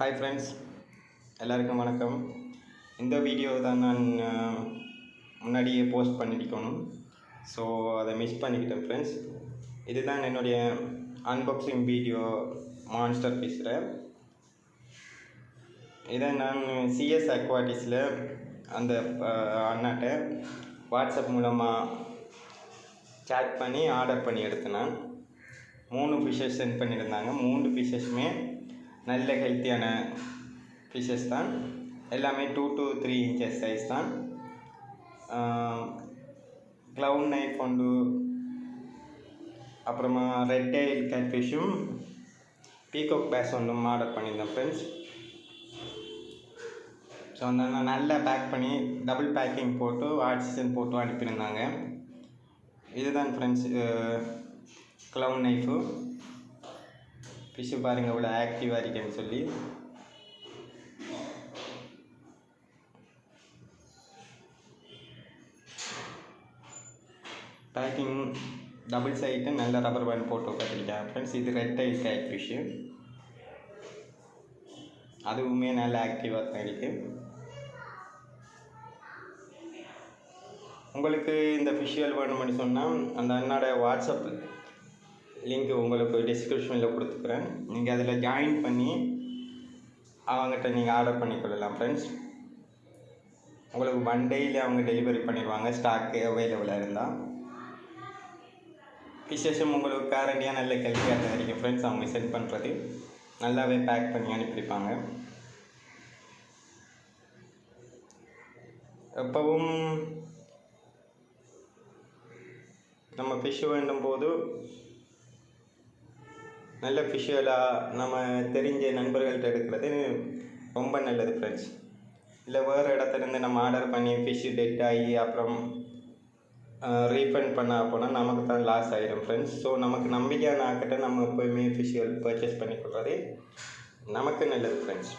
Hi friends, எல்லாருக்கும் வணக்கம். இந்த வீடியோ தான் நான் முன்னாடியே போஸ்ட் பண்ணியிருக்கணும். ஸோ அதை மிஸ் பண்ணிக்கிட்டேன் ஃப்ரெண்ட்ஸ். இதுதான் என்னுடைய அன்பாக்சிங் வீடியோ மான்ஸ்டர் ஃபிஷ்ஷில். இதை நான் சிஎஸ் அக்வாட்டிக்ஸில் அந்த அண்ணாட்ட வாட்ஸ்அப் மூலமாக சேட் பண்ணி ஆர்டர் பண்ணி எடுத்தேன். 3 ஃபிஷ்ஷஸ் சென்ட் பண்ணியிருந்தாங்க. 3 ஃபிஷ்ஷஸுமே நல்ல ஹெல்த்தியான ஃபிஷ்ஷஸ் தான். எல்லாமே 2 to 3 inches சைஸ் தான். க்ளவுன் நைஃப் ஒன்று, அப்புறமா ரெட் டெயில் கேட்ஃபிஷ்ஷும் பீகாக் பேஸ் ஒன்றும் ஆர்டர் பண்ணியிருந்தேன் ஃப்ரெண்ட்ஸ். ஸோ அந்த நல்லா பேக் பண்ணி டபுள் பேக்கிங் போட்டு ஆக்சிஜன் போட்டு அனுப்பியிருந்தாங்க. இதுதான் ஃப்ரெண்ட்ஸ் க்ளவுன் நைஃபு. ஃபிஷ்ஷு பாருங்கள் இவ்வளோ ஆக்டிவாக இருக்கேன்னு சொல்லி. பேக்கிங் டபுள் சைட்டு நல்ல ரப்பர் பேண்ட் போட்டு கட்டிக்கிட்டேன் ஃப்ரெண்ட்ஸ். இது ரெட் டெயில் கேட் ஃபிஷ்ஷு, அதுவுமே நல்ல ஆக்டிவாக தான் இருக்குது. உங்களுக்கு இந்த ஃபிஷ்ஷுகள் வேணும்னு சொன்னால் அந்த அண்ணோட வாட்ஸ்அப் லிங்க் உங்களுக்கு டிஸ்கிரிப்ஷனில் கொடுத்துக்கிறேன். நீங்கள் அதில் ஜாயின் பண்ணி அவங்ககிட்ட நீங்கள் ஆர்டர் பண்ணிக்கொள்ளலாம் ஃப்ரெண்ட்ஸ். உங்களுக்கு 1 டேயில் அவங்க டெலிவரி பண்ணிடுவாங்க, ஸ்டாக்கு அவைலபிளாக இருந்தால். ஃபிஷ்ஷஸும் உங்களுக்கு கேரண்டியாக நல்ல ஹெல்த்தியாக தான் இருக்குது ஃப்ரெண்ட்ஸ். அவங்க சென்ட் பண்ணுறது நல்லாவே பேக் பண்ணி அனுப்பியிருப்பாங்க. எப்பவும் நம்ம ஃபிஷ்ஷு வேண்டும் போது நல்ல ஃபிஷ்ஷுகளாக நம்ம தெரிஞ்ச நண்பர்கள்ட்ட எடுக்கிறது ரொம்ப நல்லது ஃப்ரெண்ட்ஸ். இல்லை வேறு இடத்துலேருந்து நம்ம ஆர்டர் பண்ணி ஃபிஷ்ஷு டெட் ஆகி அப்புறம் ரீஃபண்ட் பண்ண போனால் நமக்கு தான் லாஸ் ஆகிடும் ஃப்ரெண்ட்ஸ். ஸோ நமக்கு நம்பிக்கையான ஆக்கிட்ட நம்ம எப்போயுமே ஃபிஷ்ஷுகள் பர்ச்சேஸ் பண்ணி கொடுறது நமக்கு நல்லது ஃப்ரெண்ட்ஸ்.